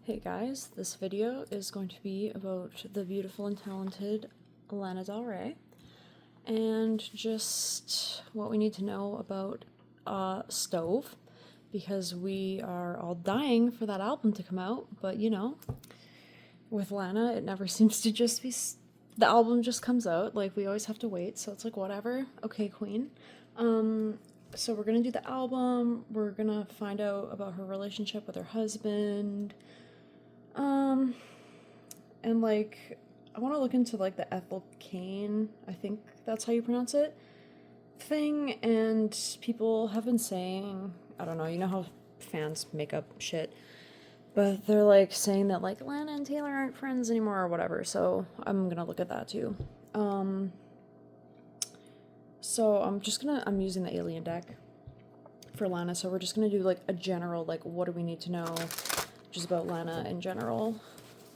Hey guys, this video is going to be about the beautiful and talented Lana Del Rey and just what we need to know about Stove, because we are all dying for that album to come out, but you know, with Lana it never seems to just be the album just comes out, like we always have to wait, so it's like whatever. Okay, queen. So we're gonna do the album, we're gonna find out about her relationship with her husband, and like, I want to look into like the Ethel Cain, I think that's how you pronounce it, thing, and people have been saying, I don't know, you know how fans make up shit, but they're like saying that like Lana and Taylor aren't friends anymore or whatever, so I'm gonna look at that too. So I'm using the alien deck for Lana, so we're just gonna do like a general, like, what do we need to know just about Lana in general,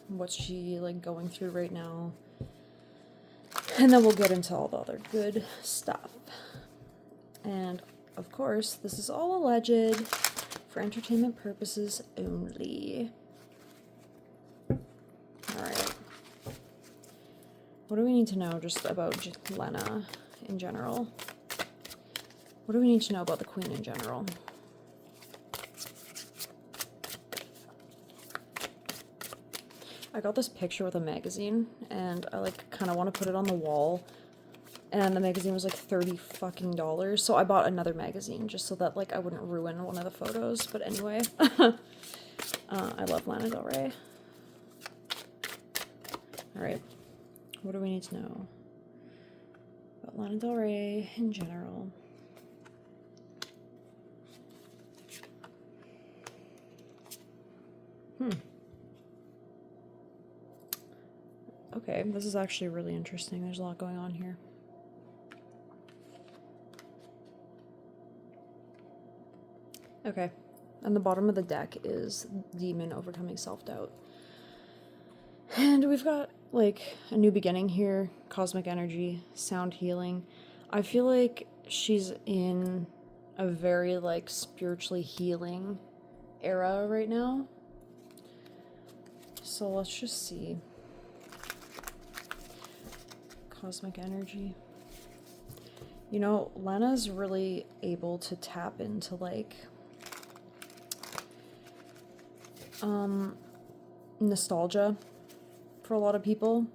what's she like going through right now, and then we'll get into all the other good stuff. And of course, this is all alleged for entertainment purposes only. Alright, what do we need to know just about Lana in general? What do we need to know about the queen in general? I got this picture with a magazine, and I like kind of want to put it on the wall, and the magazine was like $30 fucking, so I bought another magazine just so that like I wouldn't ruin one of the photos. But anyway, I love Lana Del Rey. Alright, what do we need to know about Lana Del Rey in general? Okay, this is actually really interesting. There's a lot going on here. Okay, and the bottom of the deck is Demon overcoming self-doubt. And we've got, like, a new beginning here, cosmic energy, sound healing. I feel like she's in a very, like, spiritually healing era right now. So let's just see. Cosmic energy. You know, Lana's really able to tap into, like, nostalgia for a lot of people.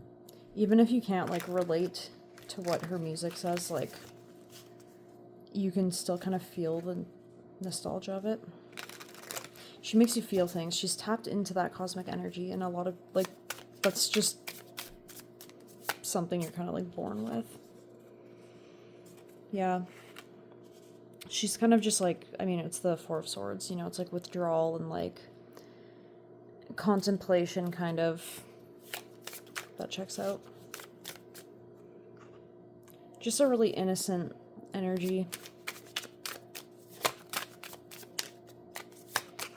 Even if you can't, like, relate to what her music says, like, you can still kind of feel the nostalgia of it. She makes you feel things. She's tapped into that cosmic energy, and a lot of, like, that's just something you're kind of, like, born with. Yeah. She's kind of just, like, I mean, it's the Four of Swords, you know, it's, like, withdrawal and, like, contemplation, kind of. That checks out. Just a really innocent energy.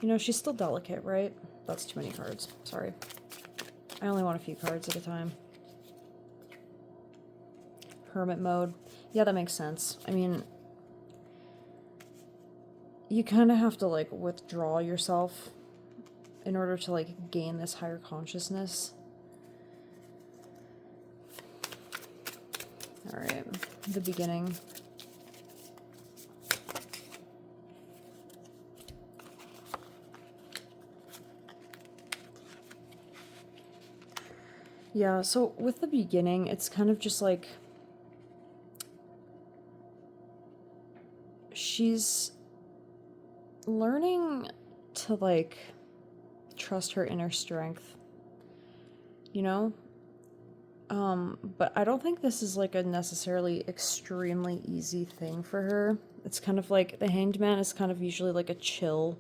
You know, she's still delicate, right? That's too many cards. Sorry. I only want a few cards at a time. Hermit mode. Yeah, that makes sense. I mean, you kind of have to, like, withdraw yourself in order to, like, gain this higher consciousness. Alright, the beginning. Yeah, so with the beginning, it's kind of just like she's learning to, like, trust her inner strength, you know? But I don't think this is, like, a necessarily extremely easy thing for her. It's kind of like the Hanged Man is kind of usually, like, a chill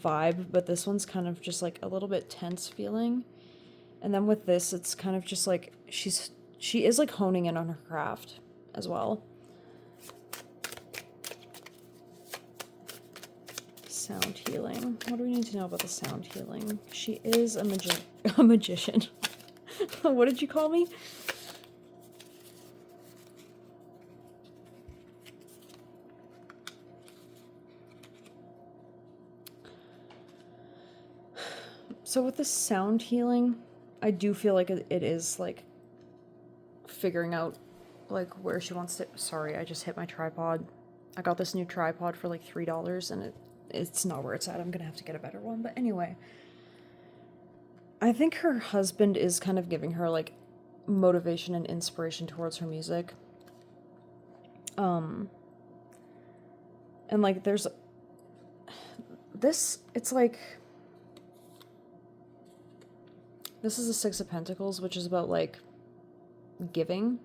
vibe, but this one's kind of just, like, a little bit tense feeling. And then with this, it's kind of just, like, she is, like, honing in on her craft as well. Sound healing. What do we need to know about the sound healing? She is a magician. What did you call me? So with the sound healing, I do feel like it is, like, figuring out, like, where she wants to... Sorry, I just hit my tripod. I got this new tripod for, like, $3, and it's not where it's at. I'm gonna have to get a better one. But anyway, I think her husband is kind of giving her, like, motivation and inspiration towards her music. And, like, there's... This, it's like... This is the Six of Pentacles, which is about, like, giving.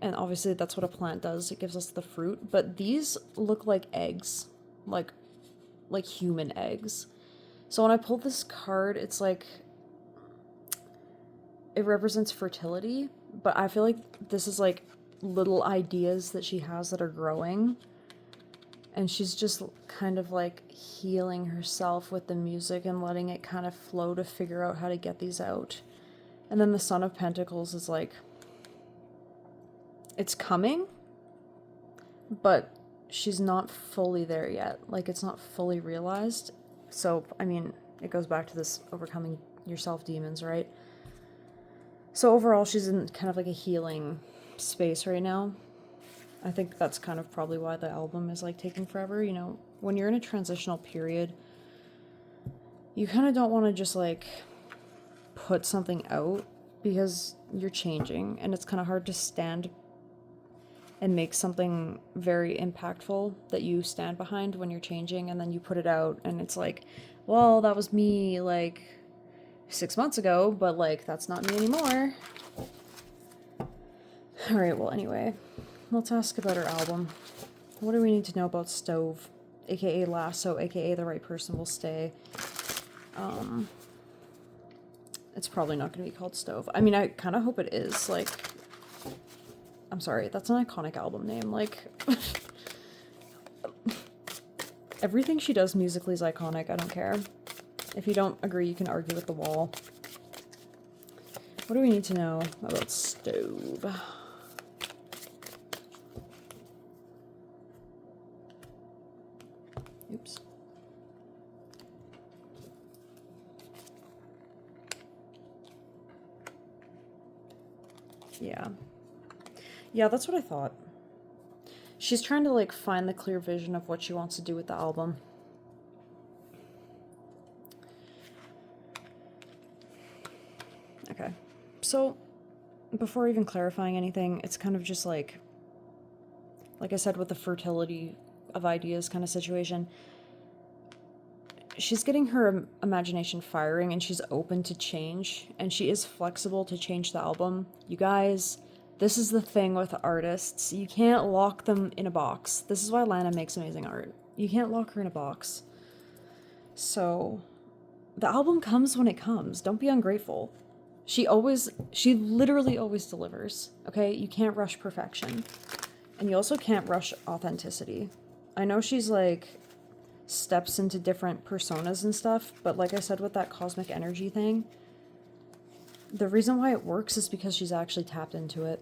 And obviously that's what a plant does. It gives us the fruit. But these look like eggs. Like human eggs. So when I pulled this card, it's like... It represents fertility. But I feel like this is, like, little ideas that she has that are growing. And she's just kind of, like, healing herself with the music and letting it kind of flow to figure out how to get these out. And then the Son of Pentacles is, like, it's coming, but she's not fully there yet. Like, it's not fully realized. So, I mean, it goes back to this overcoming yourself demons, right? So overall, she's in kind of, like, a healing space right now. I think that's kind of probably why the album is, like, taking forever. You know, when you're in a transitional period, you kind of don't want to just, like, put something out because you're changing, and it's kind of hard to stand and make something very impactful that you stand behind when you're changing, and then you put it out, and it's like, well, that was me, like, 6 months ago, but, like, that's not me anymore. Alright, well, anyway... Let's ask about her album. What do we need to know about Stove? AKA Lasso, AKA The Right Person Will Stay. It's probably not going to be called Stove. I mean, I kind of hope it is. Like, I'm sorry, that's an iconic album name. Like, everything she does musically is iconic. I don't care. If you don't agree, you can argue with the wall. What do we need to know about Stove? Oops. Yeah. Yeah, that's what I thought. She's trying to, like, find the clear vision of what she wants to do with the album. Okay. So, before even clarifying anything, it's kind of just like I said with the fertility of ideas kind of situation, she's getting her imagination firing, and she's open to change, and she is flexible to change the album. You guys, this is the thing with artists. You can't lock them in a box. This is why Lana makes amazing art. You can't lock her in a box. So, the album comes when it comes. Don't be ungrateful. She literally always delivers, okay? You can't rush perfection. And you also can't rush authenticity. I know she's, like, steps into different personas and stuff, but like I said with that cosmic energy thing, the reason why it works is because she's actually tapped into it.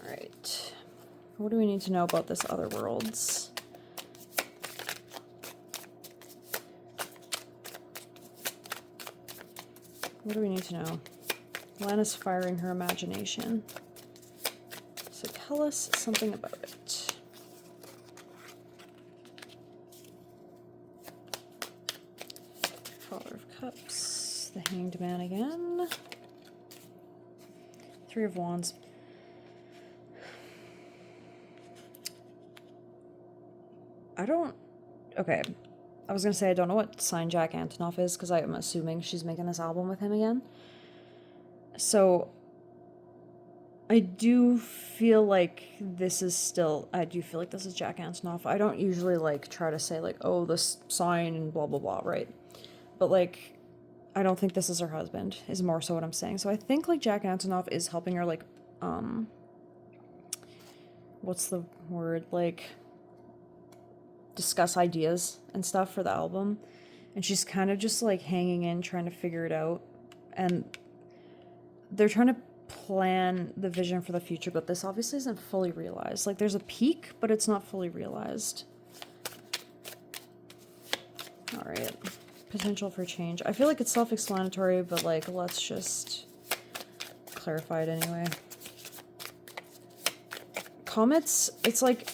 Alright. What do we need to know about this Other Worlds? What do we need to know? Lana's firing her imagination. So tell us something about it. Father of Cups, the Hanged Man again. Three of Wands. Okay. I was going to say I don't know what sign Jack Antonoff is, because I'm assuming she's making this album with him again. So, I do feel like this is Jack Antonoff. I don't usually, like, try to say, like, oh, this sign and blah, blah, blah, right? But, like, I don't think this is her husband, is more so what I'm saying. So I think, like, Jack Antonoff is helping her, like, what's the word? Like, discuss ideas and stuff for the album. And she's kind of just, like, hanging in, trying to figure it out. And they're trying to plan the vision for the future, but this obviously isn't fully realized. Like, there's a peak, but it's not fully realized. Alright. Potential for change. I feel like it's self-explanatory, but like, let's just clarify it anyway. Comets, it's like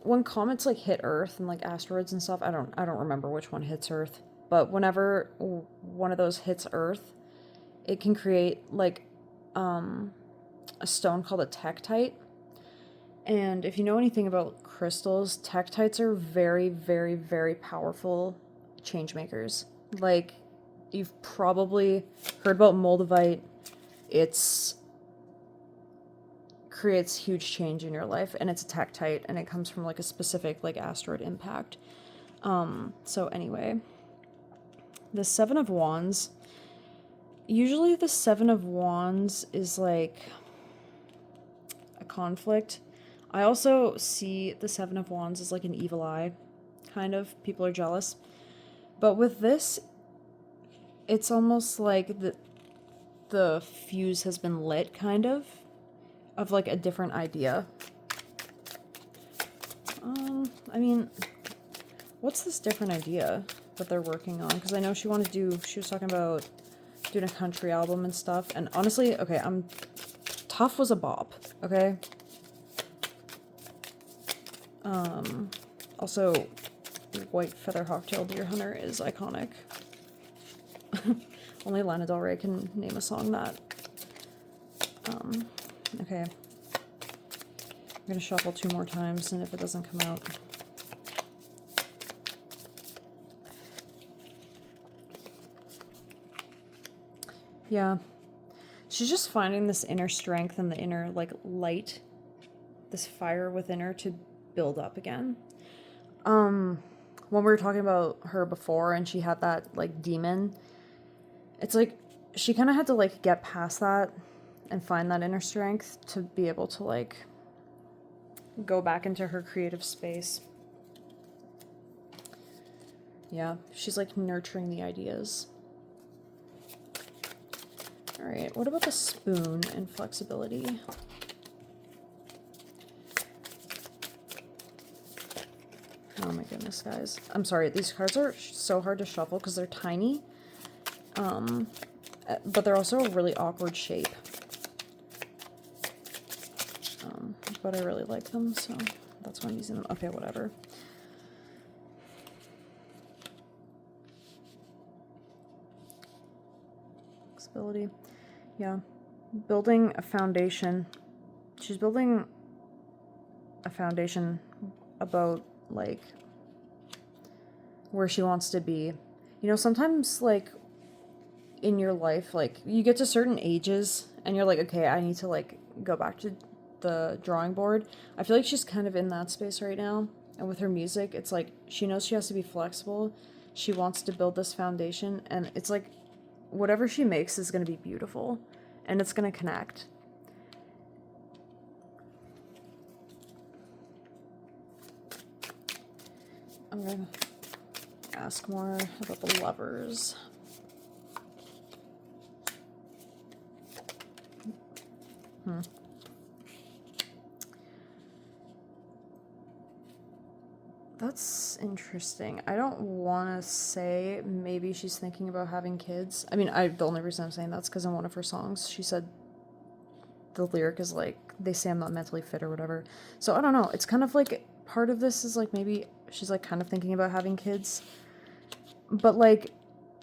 when comets like hit Earth and like asteroids and stuff, I don't remember which one hits Earth, but whenever one of those hits Earth, it can create like a stone called a tektite. And if you know anything about crystals, tektites are very, very, very powerful change makers. Like, you've probably heard about moldavite. It's creates huge change in your life, and it's a tektite, and it comes from like a specific like asteroid impact. So anyway, the Seven of Wands. Usually the Seven of Wands is like a conflict. I also see the Seven of Wands as like an evil eye, kind of. People are jealous. But with this, it's almost like the fuse has been lit, kind of like a different idea. I mean, what's this different idea that they're working on? Because I know she was talking about doing a country album and stuff. And honestly, okay, Tough was a bop, okay? Also, White Feather Hawktail Deer Hunter is iconic. Only Lana Del Rey can name a song that. Okay. I'm gonna shuffle 2 more times, and if it doesn't come out. Yeah. She's just finding this inner strength and the inner, like, light, this fire within her to build up again. When we were talking about her before and she had that, like, demon, it's like she kind of had to, like, get past that and find that inner strength to be able to, like, go back into her creative space. Yeah, she's, like, nurturing the ideas. Alright, what about the Spoon and flexibility? Oh my goodness, guys. I'm sorry, these cards are so hard to shuffle because they're tiny. But they're also a really awkward shape. But I really like them, so that's why I'm using them. Okay, whatever. Flexibility. Yeah. Building a foundation. She's building a foundation about, like, where she wants to be. You know, sometimes, like, in your life, like, you get to certain ages and you're like, okay, I need to, like, go back to the drawing board. I feel like she's kind of in that space right now. And with her music, it's like she knows she has to be flexible. She wants to build this foundation, and it's like whatever she makes is going to be beautiful, and it's going to connect. I'm going to ask more about the Lovers. That's interesting. I don't want to say maybe she's thinking about having kids. I mean, the only reason I'm saying that's because in one of her songs, she said the lyric is like, they say I'm not mentally fit or whatever. So I don't know. It's kind of like part of this is like maybe she's like kind of thinking about having kids. But like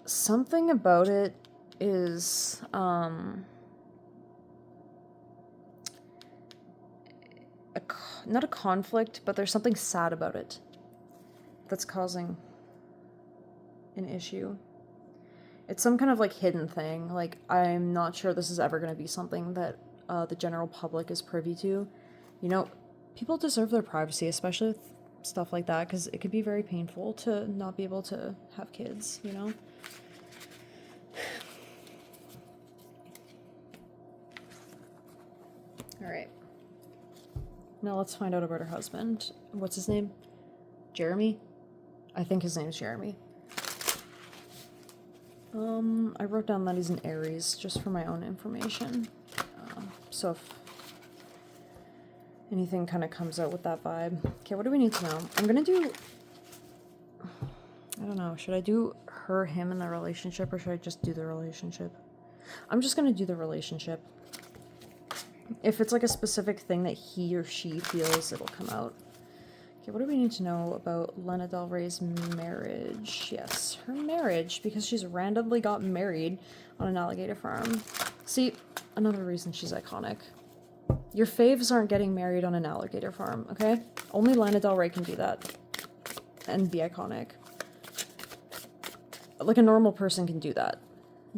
something about it is not a conflict, but there's something sad about it that's causing an issue. It's some kind of like hidden thing. Like, I'm not sure this is ever going to be something that the general public is privy to. You know, people deserve their privacy, especially with stuff like that, because it could be very painful to not be able to have kids, you know? Alright. Now let's find out about her husband. What's his name? Jeremy? I think his name's Jeremy. I wrote down that he's an Aries, just for my own information. So anything kind of comes out with that vibe. Okay, what do we need to know? I'm gonna do, I don't know, should I do her, him, and the relationship, or should I just do the relationship? I'm just gonna do the relationship. If it's like a specific thing that he or she feels, it'll come out. Okay, what do we need to know about Lana Del Rey's marriage? Yes, her marriage, because she's randomly got married on an alligator farm. See, another reason she's iconic. Your faves aren't getting married on an alligator farm, okay? Only Lana Del Rey can do that and be iconic. Like, a normal person can do that.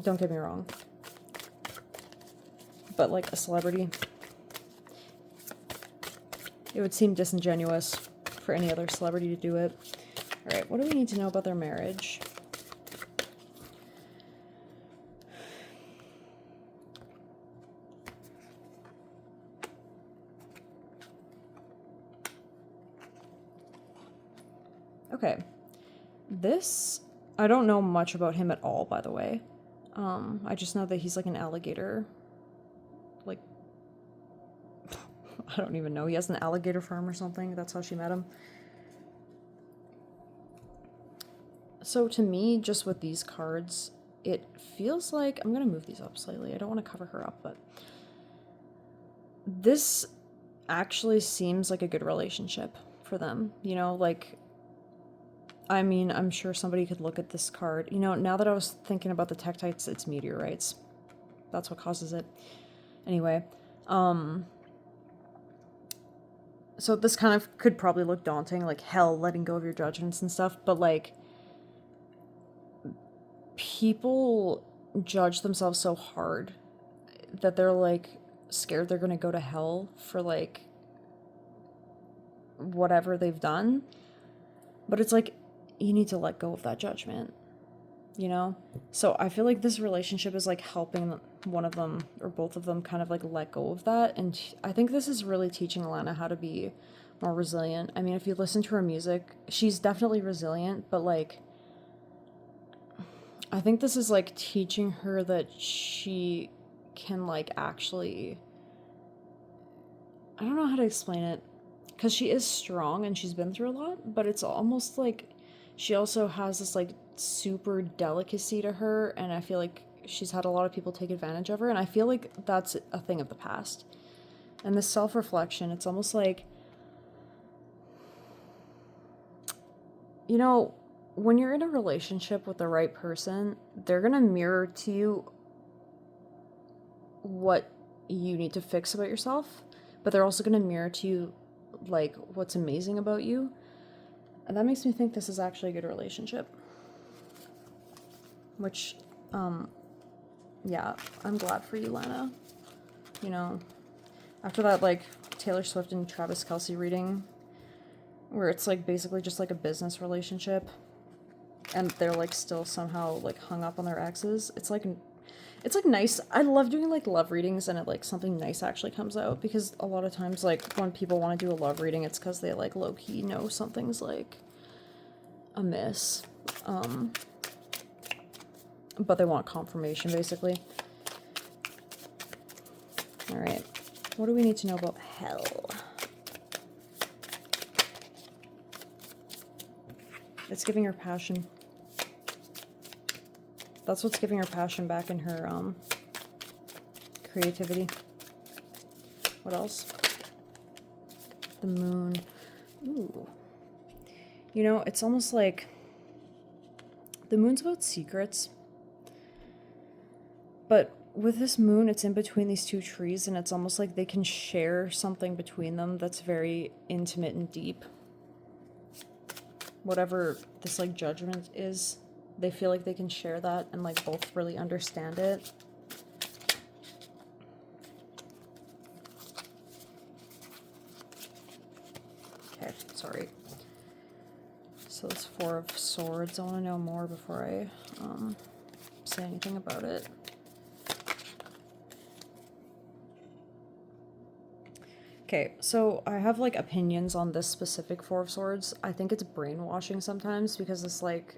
Don't get me wrong. But, like, a celebrity, it would seem disingenuous for any other celebrity to do it. Alright, what do we need to know about their marriage? Okay. This, I don't know much about him at all, by the way. I just know that he's like an alligator. Like, I don't even know. He has an alligator farm or something. That's how she met him. So to me, just with these cards, it feels like, I'm going to move these up slightly. I don't want to cover her up, but this actually seems like a good relationship for them. You know, like, I mean, I'm sure somebody could look at this card. You know, now that I was thinking about the tektites, it's meteorites. That's what causes it. Anyway, so this kind of could probably look daunting, like hell, letting go of your judgments and stuff, but like, people judge themselves so hard that they're like scared they're gonna go to hell for like whatever they've done. But it's like, you need to let go of that judgment, you know? So I feel like this relationship is like helping one of them or both of them kind of like let go of that. And I think this is really teaching Lana how to be more resilient. I mean, if you listen to her music, she's definitely resilient, but like, I think this is like teaching her that she can like actually, I don't know how to explain it, because she is strong and she's been through a lot, but it's almost like she also has this like super delicacy to her, and I feel like she's had a lot of people take advantage of her, and I feel like that's a thing of the past. And this self-reflection, it's almost like, you know, when you're in a relationship with the right person, they're gonna mirror to you what you need to fix about yourself, but they're also gonna mirror to you like what's amazing about you. And that makes me think this is actually a good relationship. Which, yeah, I'm glad for you, Lana. You know, after that, like, Taylor Swift and Travis Kelce reading, where it's, like, basically just, like, a business relationship, and they're, like, still somehow, like, hung up on their exes, it's, like, nice. I love doing, like, love readings, and it, like, something nice actually comes out, because a lot of times, like, when people want to do a love reading, it's because they, like, low-key know something's, like, amiss. But they want confirmation, basically. Alright. What do we need to know about hell? It's giving her passion. That's what's giving her passion back in her, creativity. What else? The moon. Ooh. You know, it's almost like the moon's about secrets. But with this moon, it's in between these two trees, and it's almost like they can share something between them that's very intimate and deep. Whatever this, like, judgment is, they feel like they can share that and, like, both really understand it. Okay, sorry. So it's Four of Swords. I want to know more before I say anything about it. Okay, so I have, like, opinions on this specific Four of Swords. I think it's brainwashing sometimes, because this, like,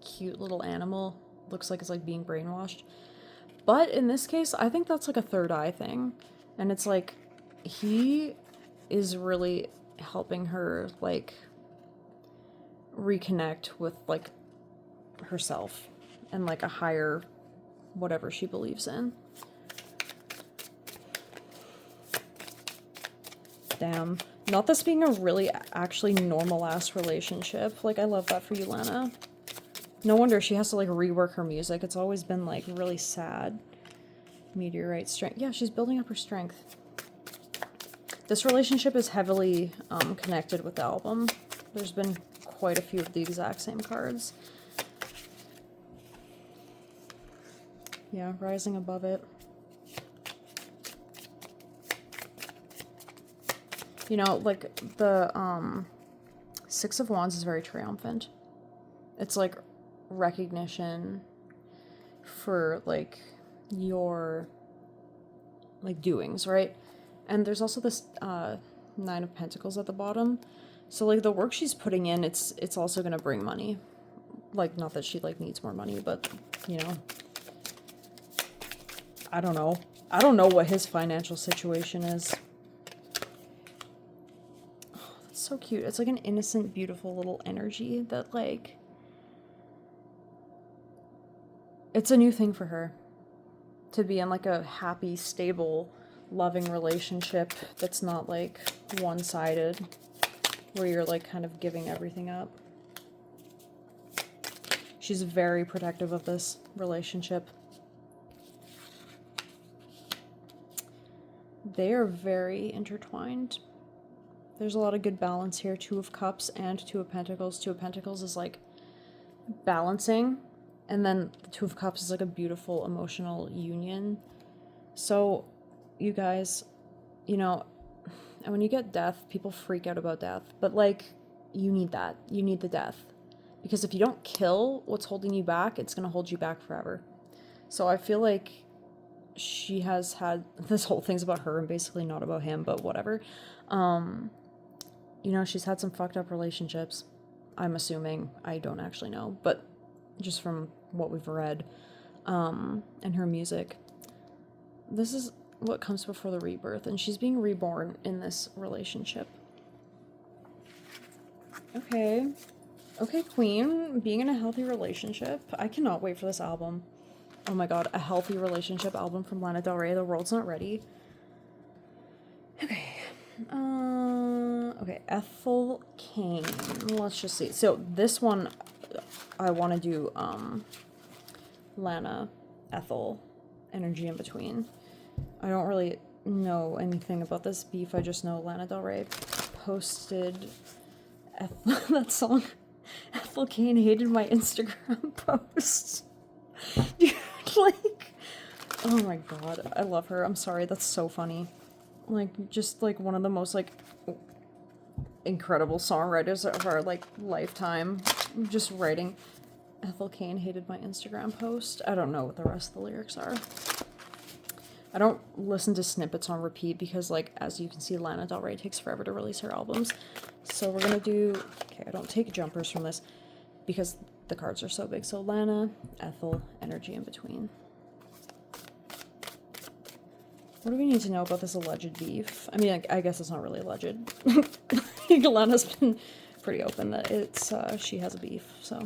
cute little animal looks like it's, like, being brainwashed. But in this case, I think that's, like, a third eye thing. And it's, like, he is really helping her, like, reconnect with, like, herself and, like, a higher whatever she believes in. Damn. Not this being a really actually normal-ass relationship. Like, I love that for you, Lana. No wonder she has to, like, rework her music. It's always been, like, really sad. Meteorite strength. Yeah, she's building up her strength. This relationship is heavily connected with the album. There's been quite a few of the exact same cards. Yeah, rising above it. You know, like, the Six of Wands is very triumphant. It's, like, recognition for, like, your, like, doings, right? And there's also this Nine of Pentacles at the bottom. So, like, the work she's putting in, it's also gonna bring money. Like, not that she, like, needs more money, but, you know. I don't know. I don't know what his financial situation is. Oh, that's so cute. It's like an innocent, beautiful little energy that, like, it's a new thing for her to be in, like, a happy, stable, loving relationship that's not, like, one-sided, where you're, like, kind of giving everything up. She's very protective of this relationship. They are very intertwined. There's a lot of good balance here. Two of Cups and Two of Pentacles. Two of Pentacles is, like, balancing, and then the Two of Cups is, like, a beautiful emotional union. So, you guys, you know, and when you get death, people freak out about death, but, like, you need that. You need the death. Because if you don't kill what's holding you back, it's going to hold you back forever. So I feel like she has had, this whole thing's about her and basically not about him, but whatever. You know, she's had some fucked up relationships. I'm assuming. I don't actually know, but just from what we've read, and her music. This is what comes before the rebirth, and she's being reborn in this relationship. Okay. Okay, Queen, being in a healthy relationship. I cannot wait for this album. Oh my god, a healthy relationship album from Lana Del Rey. The world's not ready. Okay. Okay, Ethel Cain. Let's just see. So this one, I want to do Lana, Ethel, energy in between. I don't really know anything about this beef. I just know Lana Del Rey posted that song. Ethel Cain hated my Instagram post. Dude, like, oh my god, I love her. I'm sorry, that's so funny. Like, just, like, one of the most, like, incredible songwriters of our, like, lifetime. Just writing, Ethel Cain hated my Instagram post. I don't know what the rest of the lyrics are. I don't listen to snippets on repeat because, like, as you can see, Lana Del Rey takes forever to release her albums. So we're gonna do, okay, I don't take jumpers from this because the cards are so big. So Lana, Ethel, energy in between. What do we need to know about this alleged beef? I mean, I guess it's not really alleged. Lana's been pretty open that it's, she has a beef, so.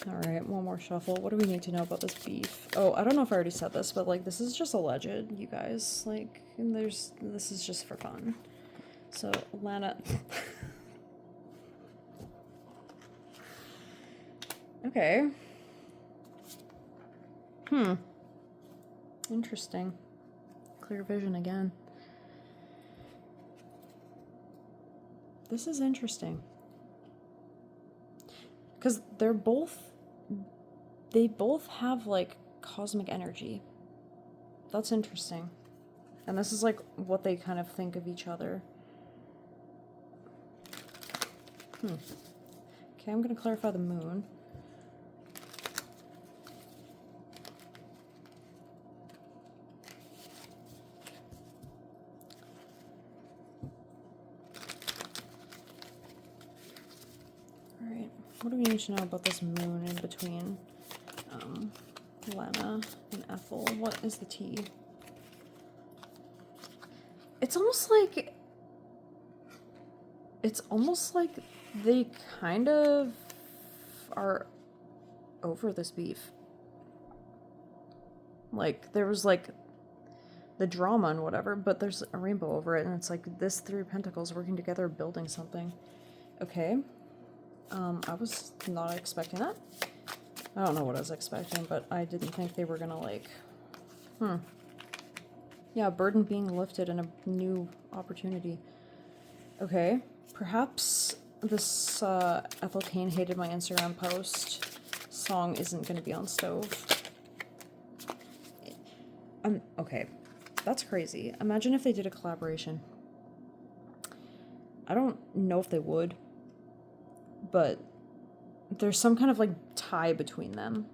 Alright, one more shuffle. What do we need to know about this beef? Oh, I don't know if I already said this, but, like, this is just alleged, you guys. Like, this is just for fun. So, Lana. Okay. Interesting. Clear vision again. This is interesting. Because they both have, like, cosmic energy. That's interesting. And this is, like, what they kind of think of each other. Okay, I'm gonna clarify the moon. Alright, what do we need to know about this moon in between Lana and Ethel? What is the tea? It's almost like it's almost like they kind of are over this beef. Like, there was, like, the drama and whatever, but there's a rainbow over it, and it's like this three pentacles working together, building something. Okay. I was not expecting that. I don't know what I was expecting, but I didn't think they were gonna, like... Yeah, burden being lifted and a new opportunity. Okay. Perhaps this, Ethel Cain hated my Instagram post song isn't gonna be on Stove. Okay. That's crazy. Imagine if they did a collaboration. I don't know if they would, but there's some kind of, like, tie between them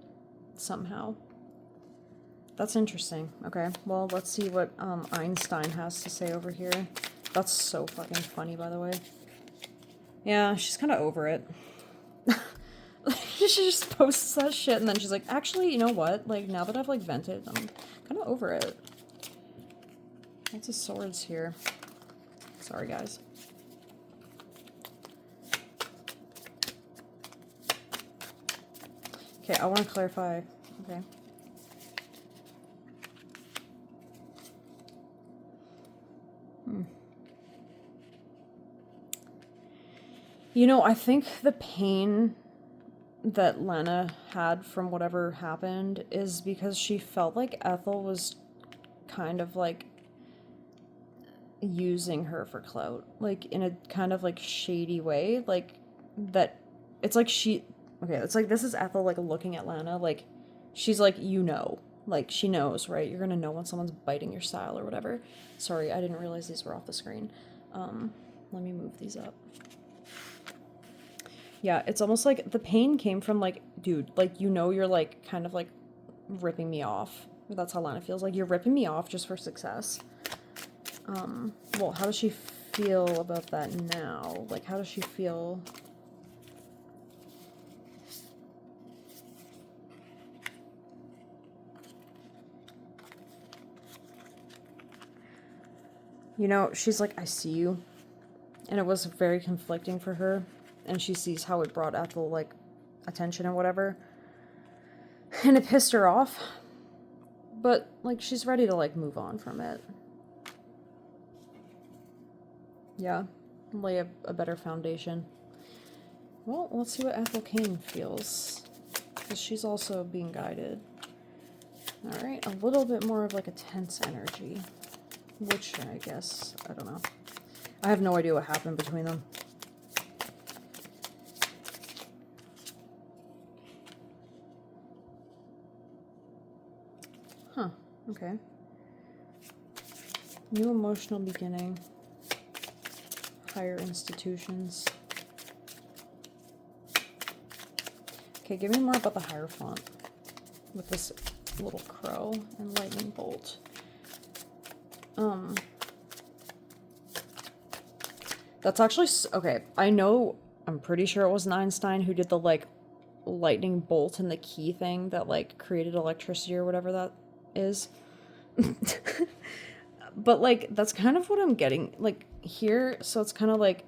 somehow. That's interesting. Okay, well, let's see what Einstein has to say over here. That's so fucking funny, by the way. Yeah, she's kind of over it. She just posts that shit, and then she's like, actually, you know what? Like, now that I've, like, vented, I'm kind of over it. Lots of swords here. Sorry, guys. Okay, I want to clarify. Okay. You know, I think the pain that Lana had from whatever happened is because she felt like Ethel was kind of, like, using her for clout. Like, in a kind of, like, shady way. Like, that... It's like she... Okay, it's like this is Ethel, like, looking at Lana. Like, she's like, you know. Like, she knows, right? You're gonna know when someone's biting your style or whatever. Sorry, I didn't realize these were off the screen. Let me move these up. Yeah, it's almost like the pain came from, like, dude, like, you know, you're, like, kind of, like, ripping me off. That's how Lana feels. Like, you're ripping me off just for success. Well, how does she feel about that now? Like, how does she feel... You know, she's like, I see you. And it was very conflicting for her. And she sees how it brought Ethel, like, attention and whatever. And it pissed her off. But, like, she's ready to, like, move on from it. Yeah. Lay a better foundation. Well, let's see what Ethel Cain feels. Because she's also being guided. Alright, a little bit more of, like, a tense energy. Which, I guess, I don't know. I have no idea what happened between them. Huh, okay. New emotional beginning. Higher institutions. Okay, give me more about the Hierophant. With this little crow and lightning bolt. That's actually... Okay, I know... I'm pretty sure it was Einstein who did the, like, lightning bolt and the key thing that, like, created electricity or whatever that is. But, like, that's kind of what I'm getting, like, here. So it's kind of like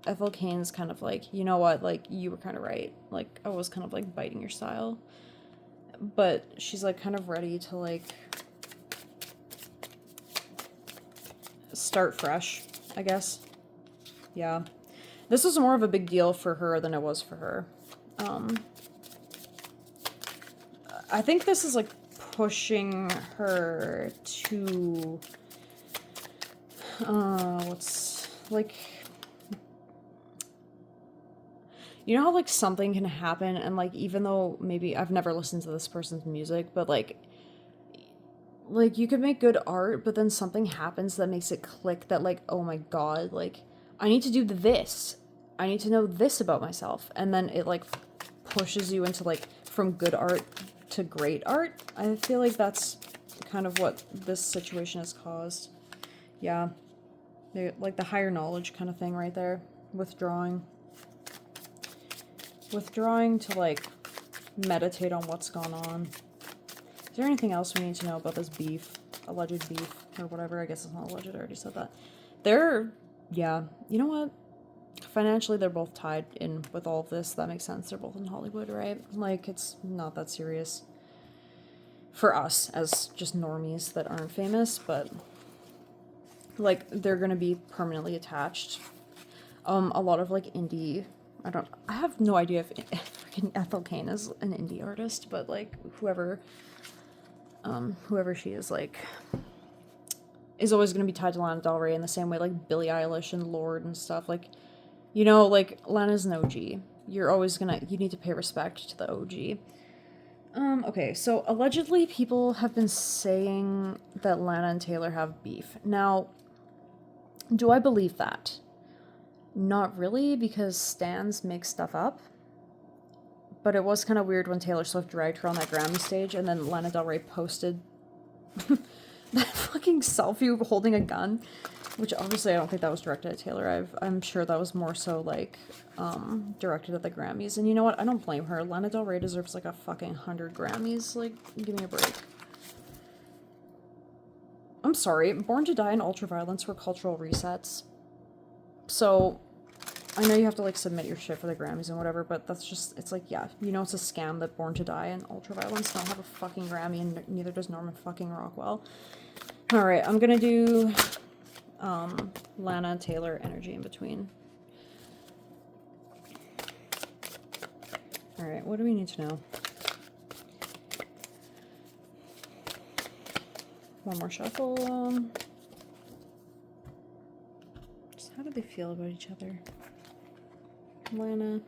Ethel Cain's kind of like, you know what, like, you were kind of right. Like, I was kind of, like, biting your style. But she's, like, kind of ready to, like, start fresh, I guess. Yeah. This was more of a big deal for her than it was for her. I think this is, like, pushing her to, what's, like, you know how, like, something can happen and, like, even though maybe I've never listened to this person's music, but, like, you could make good art, but then something happens that makes it click that, like, oh my god, like, I need to do this. I need to know this about myself. And then it, like, pushes you into, like, from good art to great art. I feel like that's kind of what this situation has caused. Yeah. Like, the higher knowledge kind of thing right there. Withdrawing. Withdrawing to, like, meditate on what's gone on. Is there anything else we need to know about this beef? Alleged beef, or whatever. I guess it's not alleged, I already said that. Yeah, you know what? financially they're both tied in with all of this. That makes sense. They're both in Hollywood, right? Like, it's not that serious for us as just normies that aren't famous, but like they're gonna be permanently attached. A lot of like indie, I have no idea if freaking Ethel Cain is an indie artist, but like whoever she is, like, is always gonna be tied to Lana Del Rey in the same way like Billie Eilish and Lorde and stuff. Like, you know, like Lana's an OG. You need to pay respect to the OG. Okay, so allegedly people have been saying that Lana and Taylor have beef. Now, do I believe that? Not really, because stans make stuff up. But it was kind of weird when Taylor Swift dragged her on that Grammy stage and then Lana Del Rey posted that fucking selfie holding a gun. Which obviously I don't think that was directed at Taylor. I'm sure that was more so like directed at the Grammys. And you know what? I don't blame her. Lana Del Rey deserves like a fucking 100 Grammys. Like, give me a break. I'm sorry. Born to Die and Ultraviolence were cultural resets. So I know you have to like submit your shit for the Grammys and whatever, but that's just, it's like, yeah, you know, it's a scam that Born to Die and Ultraviolence don't have a fucking Grammy, and neither does Norman fucking Rockwell. All right, I'm gonna do Lana, Taylor, Energy in Between. Alright, what do we need to know? One more shuffle. Just how do they feel about each other? Lana,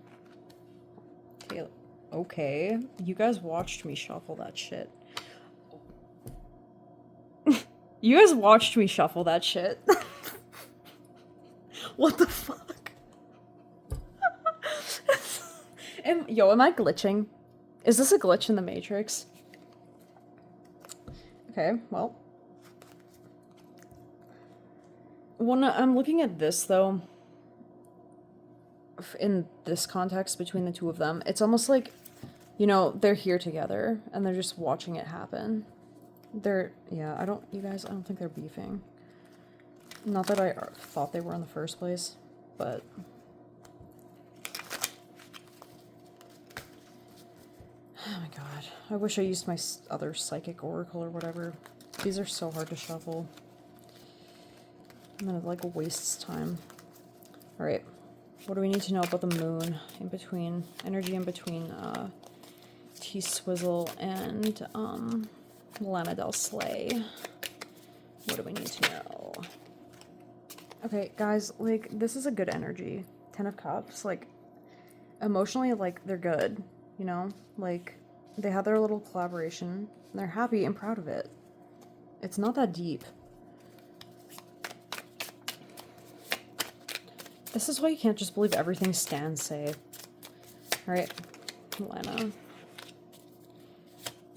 Taylor. Okay, you guys watched me shuffle that shit. You guys watched me shuffle that shit. What the fuck? Am I glitching? Is this a glitch in the Matrix? Okay, well. When I'm looking at this, though, in this context between the two of them, it's almost like, you know, they're here together, and they're just watching it happen. I don't think they're beefing. Not that I thought they were in the first place, but... Oh my god. I wish I used my other psychic oracle or whatever. These are so hard to shuffle. And then it like wastes time. Alright. What do we need to know about the moon in between? Energy in between T-Swizzle and Lana Del Slay. What do we need to know? Okay, guys, like, this is a good energy. 10 of Cups, like, emotionally, like, they're good, you know? Like, they had their little collaboration, and they're happy and proud of it. It's not that deep. This is why you can't just believe everything stans say. Alright, Lana.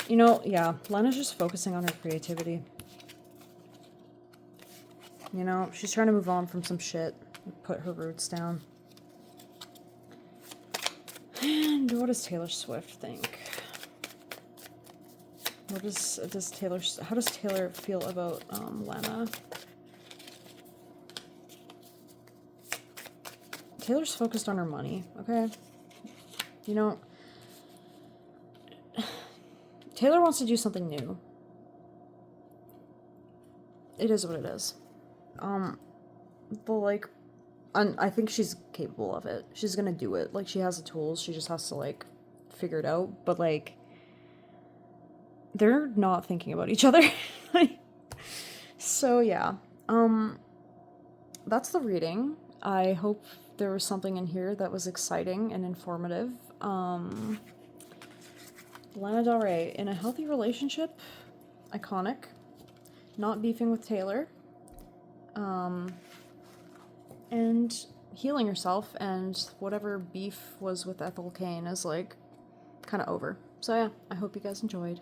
You know, yeah, Lana's just focusing on her creativity. You know, she's trying to move on from some shit and put her roots down. And what does Taylor Swift think? How does Taylor feel about Lana? Taylor's focused on her money, okay? You know, Taylor wants to do something new. It is what it is. But like, I think she's capable of it. She's gonna do it. Like, she has the tools. She just has to like figure it out. But like, they're not thinking about each other. So yeah, that's the reading. I hope there was something in here that was exciting and informative. Lana Del Rey, in a healthy relationship, iconic, not beefing with Taylor, and healing herself, and whatever beef was with Ethel Cain is like kind of over. So yeah, I hope you guys enjoyed.